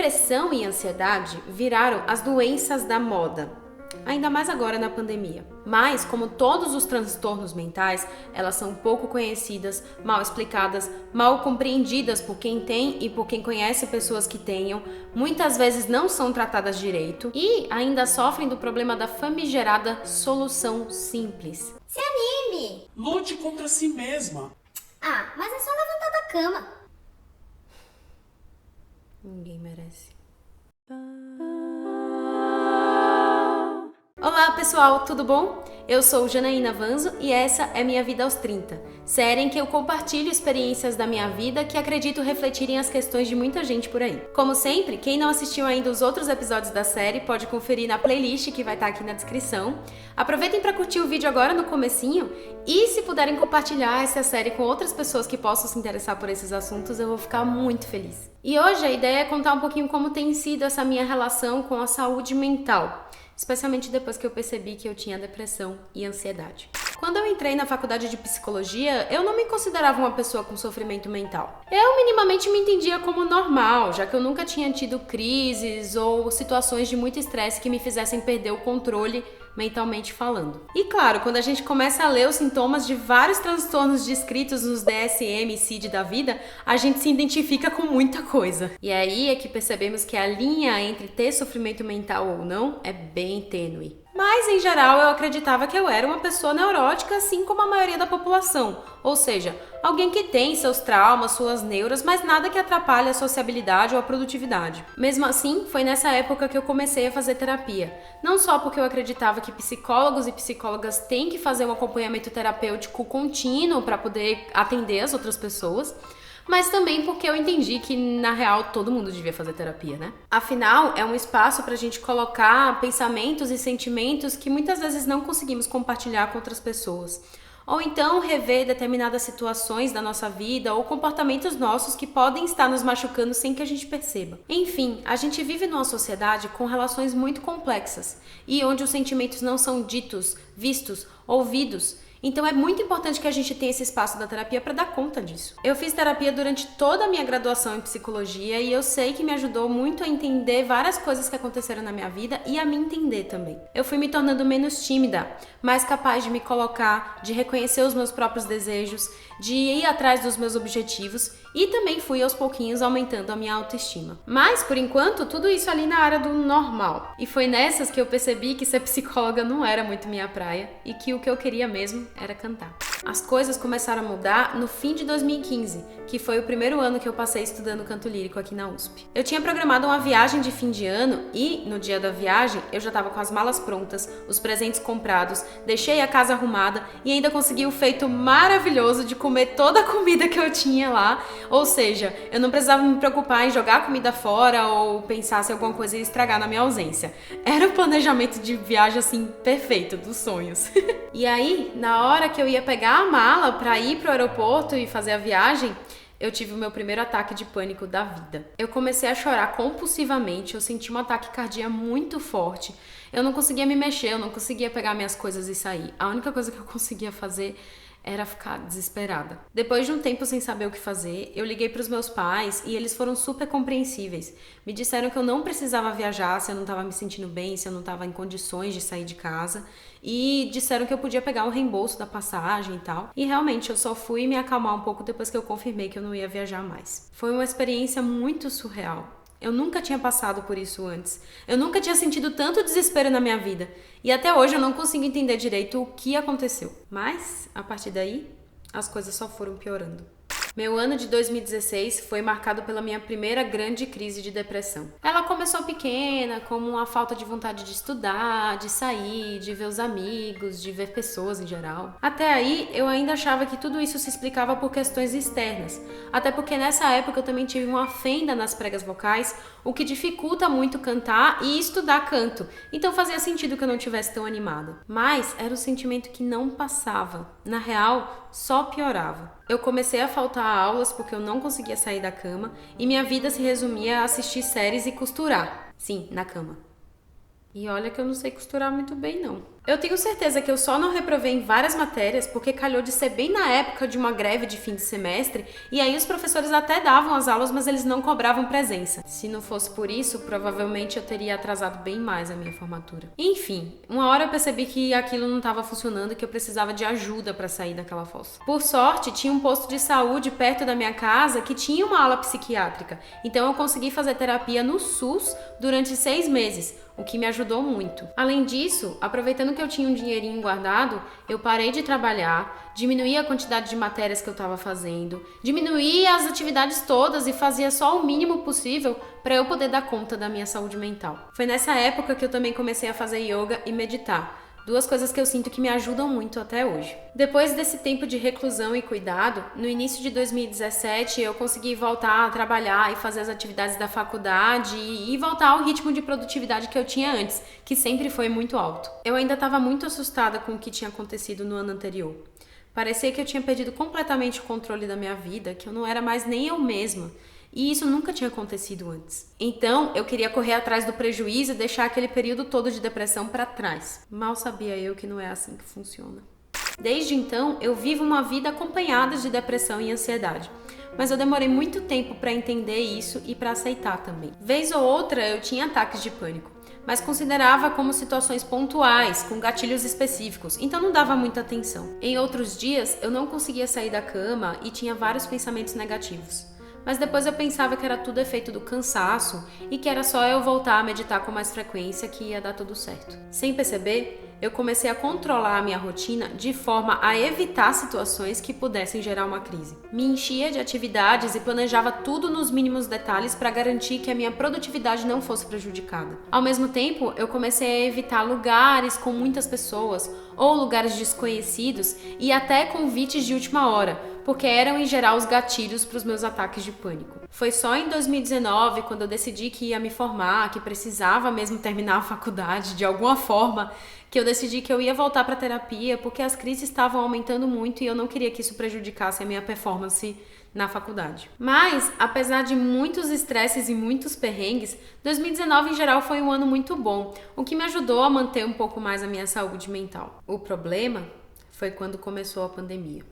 Depressão e ansiedade viraram as doenças da moda, ainda mais agora na pandemia. Mas, como todos os transtornos mentais, elas são pouco conhecidas, mal explicadas, mal compreendidas por quem tem e por quem conhece pessoas que tenham, muitas vezes não são tratadas direito e ainda sofrem do problema da famigerada solução simples. Se anime! Lute contra si mesma. Ah, mas é só levantar da cama. Ninguém merece. Olá pessoal, tudo bom? Eu sou Janaína Vanzo e essa é Minha Vida aos 30, série em que eu compartilho experiências da minha vida que acredito refletirem as questões de muita gente por aí. Como sempre, quem não assistiu ainda os outros episódios da série pode conferir na playlist que vai estar aqui na descrição. Aproveitem para curtir o vídeo agora no comecinho e se puderem compartilhar essa série com outras pessoas que possam se interessar por esses assuntos, eu vou ficar muito feliz. E hoje a ideia é contar um pouquinho como tem sido essa minha relação com a saúde mental, especialmente depois que eu percebi que eu tinha depressão e ansiedade. Quando eu entrei na faculdade de psicologia, eu não me considerava uma pessoa com sofrimento mental. Eu minimamente me entendia como normal, já que eu nunca tinha tido crises ou situações de muito estresse que me fizessem perder o controle mentalmente falando. E claro, quando a gente começa a ler os sintomas de vários transtornos descritos nos DSM e CID da vida, a gente se identifica com muita coisa. E aí é que percebemos que a linha entre ter sofrimento mental ou não é bem tênue. Mas, em geral, eu acreditava que eu era uma pessoa neurótica, assim como a maioria da população. Ou seja, alguém que tem seus traumas, suas neuras, mas nada que atrapalhe a sociabilidade ou a produtividade. Mesmo assim, foi nessa época que eu comecei a fazer terapia. Não só porque eu acreditava que psicólogos e psicólogas têm que fazer um acompanhamento terapêutico contínuo para poder atender as outras pessoas, mas também porque eu entendi que, na real, todo mundo devia fazer terapia, né? Afinal, é um espaço pra gente colocar pensamentos e sentimentos que muitas vezes não conseguimos compartilhar com outras pessoas. Ou então rever determinadas situações da nossa vida ou comportamentos nossos que podem estar nos machucando sem que a gente perceba. Enfim, a gente vive numa sociedade com relações muito complexas e onde os sentimentos não são ditos, vistos, ouvidos. Então é muito importante que a gente tenha esse espaço da terapia para dar conta disso. Eu fiz terapia durante toda a minha graduação em psicologia e eu sei que me ajudou muito a entender várias coisas que aconteceram na minha vida e a me entender também. Eu fui me tornando menos tímida, mais capaz de me colocar, de reconhecer os meus próprios desejos, de ir atrás dos meus objetivos e também fui aos pouquinhos aumentando a minha autoestima. Mas, por enquanto, tudo isso ali na área do normal. E foi nessas que eu percebi que ser psicóloga não era muito minha praia e que o que eu queria mesmo era cantar. As coisas começaram a mudar no fim de 2015, que foi o primeiro ano que eu passei estudando canto lírico aqui na USP. Eu tinha programado uma viagem de fim de ano e, no dia da viagem, eu já estava com as malas prontas, os presentes comprados, deixei a casa arrumada e ainda consegui o feito maravilhoso de comer toda a comida que eu tinha lá. Ou seja, eu não precisava me preocupar em jogar a comida fora ou pensar se alguma coisa ia estragar na minha ausência. Era o planejamento de viagem, assim, perfeito, dos sonhos. E aí, na hora que eu ia pegar a mala para ir pro aeroporto e fazer a viagem, eu tive o meu primeiro ataque de pânico da vida. Eu comecei a chorar compulsivamente, eu senti um ataque cardíaco muito forte. Eu não conseguia me mexer, eu não conseguia pegar minhas coisas e sair. A única coisa que eu conseguia fazer era ficar desesperada. Depois de um tempo sem saber o que fazer, eu liguei para os meus pais e eles foram super compreensíveis. Me disseram que eu não precisava viajar se eu não estava me sentindo bem, se eu não estava em condições de sair de casa. E disseram que eu podia pegar um reembolso da passagem e tal. E realmente, eu só fui me acalmar um pouco depois que eu confirmei que eu não ia viajar mais. Foi uma experiência muito surreal. Eu nunca tinha passado por isso antes. Eu nunca tinha sentido tanto desespero na minha vida. E até hoje eu não consigo entender direito o que aconteceu. Mas, a partir daí, as coisas só foram piorando. Meu ano de 2016 foi marcado pela minha primeira grande crise de depressão. Ela começou pequena, como uma falta de vontade de estudar, de sair, de ver os amigos, de ver pessoas em geral. Até aí, eu ainda achava que tudo isso se explicava por questões externas. Até porque nessa época eu também tive uma fenda nas pregas vocais, o que dificulta muito cantar e estudar canto. Então fazia sentido que eu não estivesse tão animada. Mas era um sentimento que não passava. Na real, só piorava. Eu comecei a faltar aulas porque eu não conseguia sair da cama e minha vida se resumia a assistir séries e costurar. Sim, na cama. E olha que eu não sei costurar muito bem, não. Eu tenho certeza que eu só não reprovei em várias matérias porque calhou de ser bem na época de uma greve de fim de semestre e aí os professores até davam as aulas, mas eles não cobravam presença. Se não fosse por isso, provavelmente eu teria atrasado bem mais a minha formatura. Enfim, uma hora eu percebi que aquilo não estava funcionando e que eu precisava de ajuda para sair daquela fossa. Por sorte, tinha um posto de saúde perto da minha casa que tinha uma ala psiquiátrica, então eu consegui fazer terapia no SUS durante 6 meses, o que me ajudou muito. Além disso, aproveitando que eu tinha um dinheirinho guardado, eu parei de trabalhar, diminuí a quantidade de matérias que eu estava fazendo, diminuí as atividades todas e fazia só o mínimo possível para eu poder dar conta da minha saúde mental. Foi nessa época que eu também comecei a fazer yoga e meditar. 2 coisas que eu sinto que me ajudam muito até hoje. Depois desse tempo de reclusão e cuidado, no início de 2017 eu consegui voltar a trabalhar e fazer as atividades da faculdade e voltar ao ritmo de produtividade que eu tinha antes, que sempre foi muito alto. Eu ainda estava muito assustada com o que tinha acontecido no ano anterior. Parecia que eu tinha perdido completamente o controle da minha vida, que eu não era mais nem eu mesma. E isso nunca tinha acontecido antes. Então, eu queria correr atrás do prejuízo e deixar aquele período todo de depressão para trás. Mal sabia eu que não é assim que funciona. Desde então, eu vivo uma vida acompanhada de depressão e ansiedade. Mas eu demorei muito tempo para entender isso e para aceitar também. Vez ou outra, eu tinha ataques de pânico, mas considerava como situações pontuais, com gatilhos específicos, então não dava muita atenção. Em outros dias, eu não conseguia sair da cama e tinha vários pensamentos negativos. Mas depois eu pensava que era tudo efeito do cansaço e que era só eu voltar a meditar com mais frequência que ia dar tudo certo. Sem perceber, eu comecei a controlar a minha rotina de forma a evitar situações que pudessem gerar uma crise. Me enchia de atividades e planejava tudo nos mínimos detalhes para garantir que a minha produtividade não fosse prejudicada. Ao mesmo tempo, eu comecei a evitar lugares com muitas pessoas ou lugares desconhecidos e até convites de última hora, porque eram em geral os gatilhos para os meus ataques de pânico. Foi só em 2019, quando eu decidi que ia me formar, que precisava mesmo terminar a faculdade de alguma forma, que eu decidi que eu ia voltar para terapia, porque as crises estavam aumentando muito e eu não queria que isso prejudicasse a minha performance na faculdade. Mas, apesar de muitos estresses e muitos perrengues, 2019 em geral foi um ano muito bom, o que me ajudou a manter um pouco mais a minha saúde mental. O problema foi quando começou a pandemia.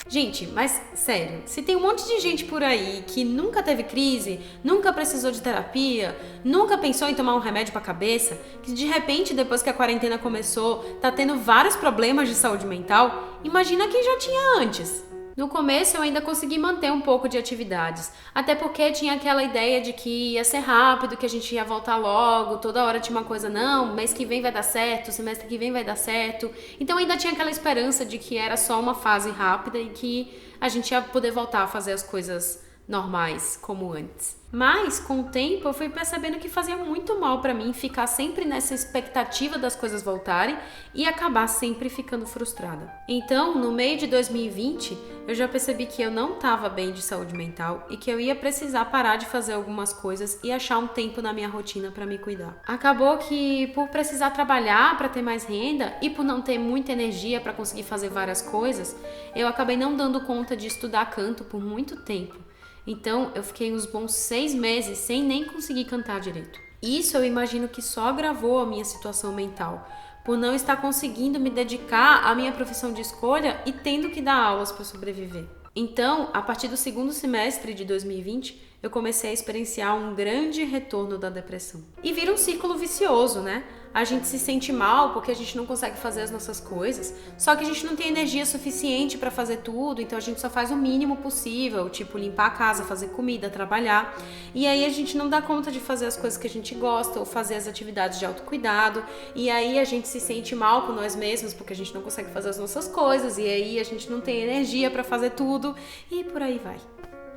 Gente, mas sério, se tem um monte de gente por aí que nunca teve crise, nunca precisou de terapia, nunca pensou em tomar um remédio pra cabeça, que de repente, depois que a quarentena começou, tá tendo vários problemas de saúde mental, imagina quem já tinha antes. No começo eu ainda consegui manter um pouco de atividades, até porque tinha aquela ideia de que ia ser rápido, que a gente ia voltar logo, toda hora tinha uma coisa, não, mês que vem vai dar certo, semestre que vem vai dar certo. Então ainda tinha aquela esperança de que era só uma fase rápida e que a gente ia poder voltar a fazer as coisas normais, como antes. Mas, com o tempo, eu fui percebendo que fazia muito mal pra mim ficar sempre nessa expectativa das coisas voltarem e acabar sempre ficando frustrada. Então, no meio de 2020, eu já percebi que eu não estava bem de saúde mental e que eu ia precisar parar de fazer algumas coisas e achar um tempo na minha rotina pra me cuidar. Acabou que, por precisar trabalhar pra ter mais renda e por não ter muita energia pra conseguir fazer várias coisas, eu acabei não dando conta de estudar canto por muito tempo. Então, eu fiquei uns bons 6 meses sem nem conseguir cantar direito. Isso eu imagino que só agravou a minha situação mental, por não estar conseguindo me dedicar à minha profissão de escolha e tendo que dar aulas para sobreviver. Então, a partir do 2º semestre de 2020, eu comecei a experienciar um grande retorno da depressão. E vira um círculo vicioso, né? A gente se sente mal porque a gente não consegue fazer as nossas coisas, só que a gente não tem energia suficiente para fazer tudo, então a gente só faz o mínimo possível, tipo limpar a casa, fazer comida, trabalhar. E aí a gente não dá conta de fazer as coisas que a gente gosta ou fazer as atividades de autocuidado, e aí a gente se sente mal com nós mesmos porque a gente não consegue fazer as nossas coisas, e aí a gente não tem energia para fazer tudo, e por aí vai.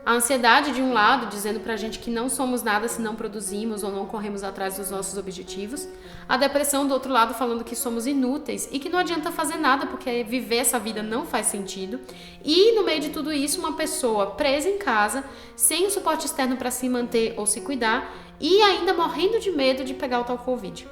A ansiedade, de um lado, dizendo pra gente que não somos nada se não produzimos ou não corremos atrás dos nossos objetivos. A depressão, do outro lado, falando que somos inúteis e que não adianta fazer nada porque viver essa vida não faz sentido. E, no meio de tudo isso, uma pessoa presa em casa, sem o suporte externo para se manter ou se cuidar e ainda morrendo de medo de pegar o tal Covid.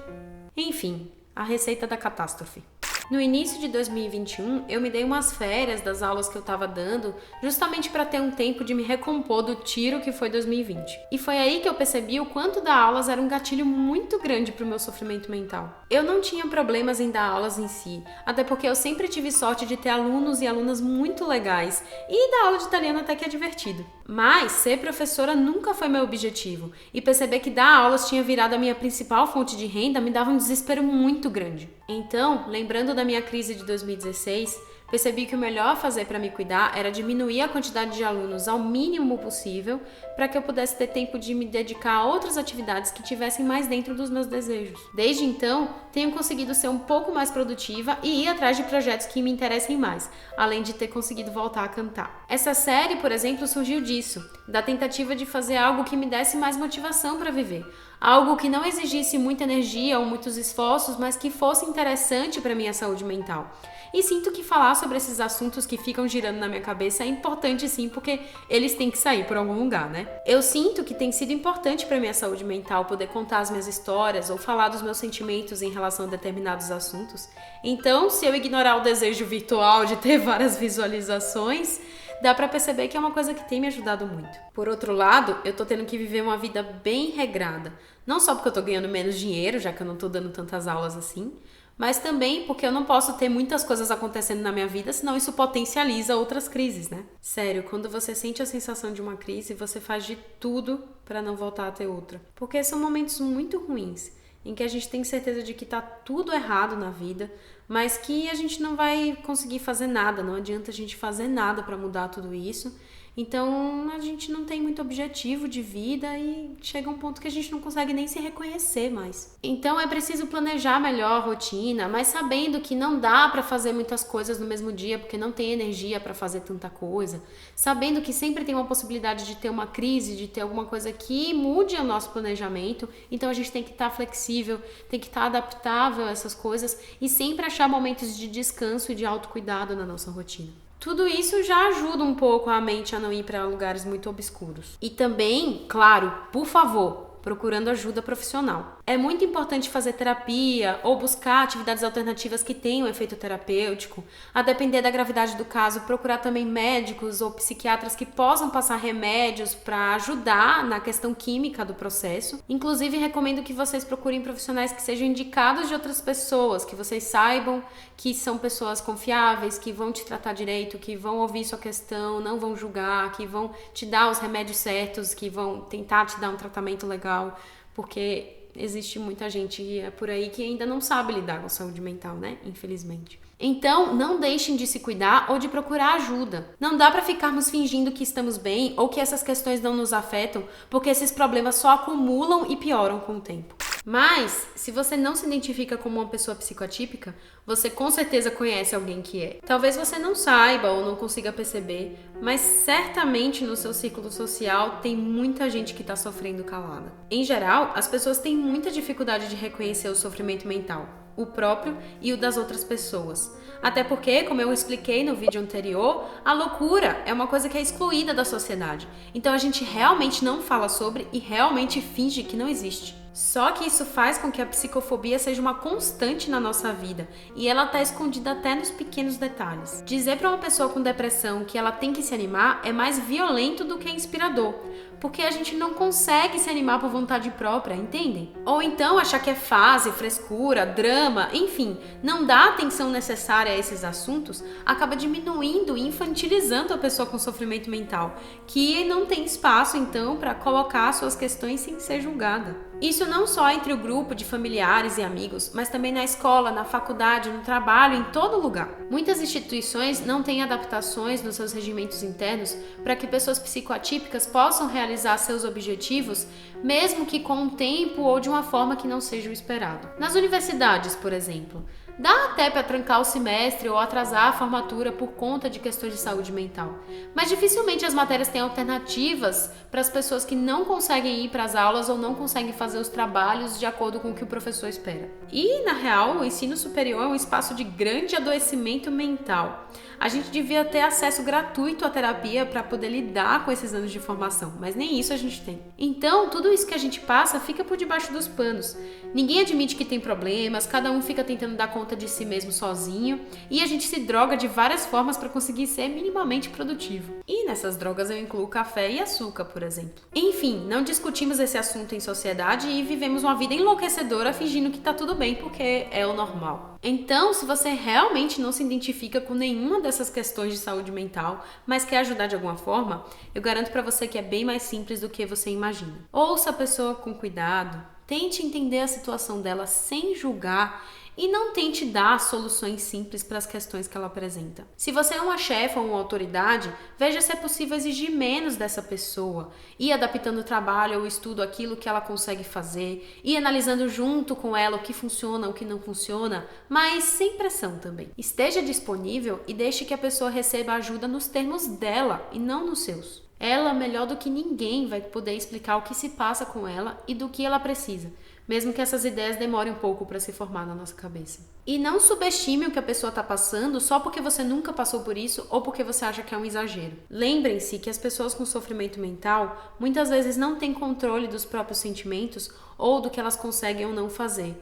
Enfim, a receita da catástrofe. No início de 2021, eu me dei umas férias das aulas que eu estava dando, justamente para ter um tempo de me recompor do tiro que foi 2020. E foi aí que eu percebi o quanto dar aulas era um gatilho muito grande para o meu sofrimento mental. Eu não tinha problemas em dar aulas em si, até porque eu sempre tive sorte de ter alunos e alunas muito legais, e dar aula de italiano até que é divertido. Mas ser professora nunca foi meu objetivo, e perceber que dar aulas tinha virado a minha principal fonte de renda me dava um desespero muito grande. Então, lembrando da minha crise de 2016, percebi que o melhor a fazer para me cuidar era diminuir a quantidade de alunos ao mínimo possível para que eu pudesse ter tempo de me dedicar a outras atividades que tivessem mais dentro dos meus desejos. Desde então, tenho conseguido ser um pouco mais produtiva e ir atrás de projetos que me interessem mais, além de ter conseguido voltar a cantar. Essa série, por exemplo, surgiu disso, da tentativa de fazer algo que me desse mais motivação para viver. Algo que não exigisse muita energia ou muitos esforços, mas que fosse interessante para minha saúde mental. E sinto que falar sobre esses assuntos que ficam girando na minha cabeça é importante sim, porque eles têm que sair por algum lugar, né? Eu sinto que tem sido importante para minha saúde mental poder contar as minhas histórias ou falar dos meus sentimentos em relação a determinados assuntos. Então, se eu ignorar o desejo virtual de ter várias visualizações, dá pra perceber que é uma coisa que tem me ajudado muito. Por outro lado, eu tô tendo que viver uma vida bem regrada. Não só porque eu tô ganhando menos dinheiro, já que eu não tô dando tantas aulas assim, mas também porque eu não posso ter muitas coisas acontecendo na minha vida, senão isso potencializa outras crises, né? Sério, quando você sente a sensação de uma crise, você faz de tudo pra não voltar a ter outra. Porque são momentos muito ruins, em que a gente tem certeza de que tá tudo errado na vida, mas que a gente não vai conseguir fazer nada, não adianta a gente fazer nada para mudar tudo isso. Então a gente não tem muito objetivo de vida e chega um ponto que a gente não consegue nem se reconhecer mais. Então é preciso planejar melhor a rotina, mas sabendo que não dá para fazer muitas coisas no mesmo dia porque não tem energia para fazer tanta coisa, sabendo que sempre tem uma possibilidade de ter uma crise, de ter alguma coisa que mude o nosso planejamento. Então a gente tem que estar flexível, tem que estar adaptável a essas coisas e sempre achar momentos de descanso e de autocuidado na nossa rotina. Tudo isso já ajuda um pouco a mente a não ir para lugares muito obscuros. E também, claro, por favor, procurando ajuda profissional. É muito importante fazer terapia ou buscar atividades alternativas que tenham efeito terapêutico. A depender da gravidade do caso, procurar também médicos ou psiquiatras que possam passar remédios para ajudar na questão química do processo. Inclusive, recomendo que vocês procurem profissionais que sejam indicados de outras pessoas, que vocês saibam que são pessoas confiáveis, que vão te tratar direito, que vão ouvir sua questão, não vão julgar, que vão te dar os remédios certos, que vão tentar te dar um tratamento legal, porque existe muita gente por aí que ainda não sabe lidar com a saúde mental, né? Infelizmente. Então, não deixem de se cuidar ou de procurar ajuda. Não dá para ficarmos fingindo que estamos bem ou que essas questões não nos afetam, porque esses problemas só acumulam e pioram com o tempo. Mas, se você não se identifica como uma pessoa psicoatípica, você com certeza conhece alguém que é. Talvez você não saiba ou não consiga perceber, mas certamente no seu círculo social tem muita gente que está sofrendo calada. Em geral, as pessoas têm muita dificuldade de reconhecer o sofrimento mental, o próprio e o das outras pessoas. Até porque, como eu expliquei no vídeo anterior, a loucura é uma coisa que é excluída da sociedade. Então a gente realmente não fala sobre e realmente finge que não existe. Só que isso faz com que a psicofobia seja uma constante na nossa vida e ela está escondida até nos pequenos detalhes. Dizer para uma pessoa com depressão que ela tem que se animar é mais violento do que inspirador, porque a gente não consegue se animar por vontade própria, entendem? Ou então achar que é fase, frescura, drama, enfim, não dá atenção necessária a esses assuntos, acaba diminuindo e infantilizando a pessoa com sofrimento mental, que não tem espaço então para colocar suas questões sem ser julgada. Isso não só entre o grupo de familiares e amigos, mas também na escola, na faculdade, no trabalho, em todo lugar. Muitas instituições não têm adaptações nos seus regimentos internos para que pessoas psicoatípicas possam realizar seus objetivos, mesmo que com um tempo ou de uma forma que não seja o esperado. Nas universidades, por exemplo, dá até para trancar o semestre ou atrasar a formatura por conta de questões de saúde mental. Mas dificilmente as matérias têm alternativas para as pessoas que não conseguem ir para as aulas ou não conseguem fazer os trabalhos de acordo com o que o professor espera. E, na real, o ensino superior é um espaço de grande adoecimento mental. A gente devia ter acesso gratuito à terapia para poder lidar com esses anos de formação, mas nem isso a gente tem. Então, tudo isso que a gente passa fica por debaixo dos panos. Ninguém admite que tem problemas, cada um fica tentando dar conta conta de si mesmo sozinho e a gente se droga de várias formas para conseguir ser minimamente produtivo. E nessas drogas eu incluo café e açúcar, por exemplo. Enfim, não discutimos esse assunto em sociedade e vivemos uma vida enlouquecedora fingindo que tá tudo bem porque é o normal. Então, se você realmente não se identifica com nenhuma dessas questões de saúde mental, mas quer ajudar de alguma forma, eu garanto para você que é bem mais simples do que você imagina. Ouça a pessoa com cuidado, tente entender a situação dela sem julgar e não tente dar soluções simples para as questões que ela apresenta. Se você é uma chefe ou uma autoridade, veja se é possível exigir menos dessa pessoa, ir adaptando o trabalho ou o estudo àquilo que ela consegue fazer, ir analisando junto com ela o que funciona, o que não funciona, mas sem pressão também. Esteja disponível e deixe que a pessoa receba ajuda nos termos dela e não nos seus. Ela, melhor do que ninguém, vai poder explicar o que se passa com ela e do que ela precisa, mesmo que essas ideias demorem um pouco para se formar na nossa cabeça. E não subestime o que a pessoa está passando só porque você nunca passou por isso ou porque você acha que é um exagero. Lembrem-se que as pessoas com sofrimento mental muitas vezes não têm controle dos próprios sentimentos ou do que elas conseguem ou não fazer.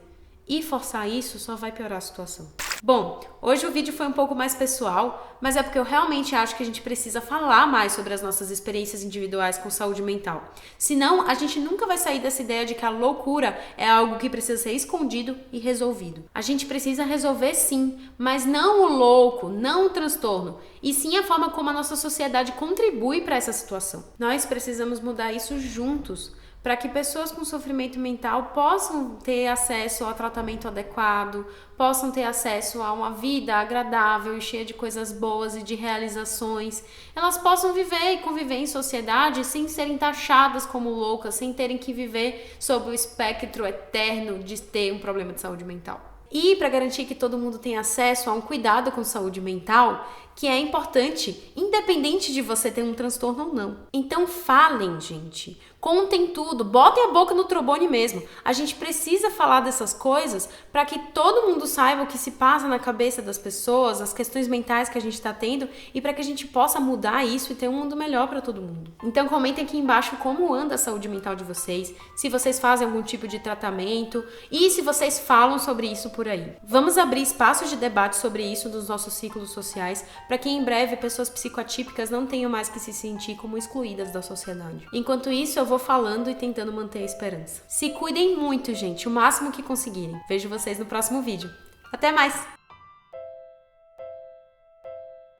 E forçar isso só vai piorar a situação. Bom, hoje o vídeo foi um pouco mais pessoal, mas é porque eu realmente acho que a gente precisa falar mais sobre as nossas experiências individuais com saúde mental. Senão, a gente nunca vai sair dessa ideia de que a loucura é algo que precisa ser escondido e resolvido. A gente precisa resolver sim, mas não o louco, não o transtorno, e sim a forma como a nossa sociedade contribui para essa situação. Nós precisamos mudar isso juntos, para que pessoas com sofrimento mental possam ter acesso ao tratamento adequado, possam ter acesso a uma vida agradável e cheia de coisas boas e de realizações. Elas possam viver e conviver em sociedade sem serem taxadas como loucas, sem terem que viver sob o espectro eterno de ter um problema de saúde mental. E para garantir que todo mundo tenha acesso a um cuidado com saúde mental, que é importante, independente de você ter um transtorno ou não. Então falem, gente. Contem tudo, botem a boca no trombone mesmo. A gente precisa falar dessas coisas para que todo mundo saiba o que se passa na cabeça das pessoas, as questões mentais que a gente está tendo e para que a gente possa mudar isso e ter um mundo melhor para todo mundo. Então comentem aqui embaixo como anda a saúde mental de vocês, se vocês fazem algum tipo de tratamento e se vocês falam sobre isso por aí. Vamos abrir espaços de debate sobre isso nos nossos ciclos sociais para que em breve pessoas psicoatípicas não tenham mais que se sentir como excluídas da sociedade. Enquanto isso, eu vou falando e tentando manter a esperança. Se cuidem muito, gente, o máximo que conseguirem. Vejo vocês no próximo vídeo. Até mais!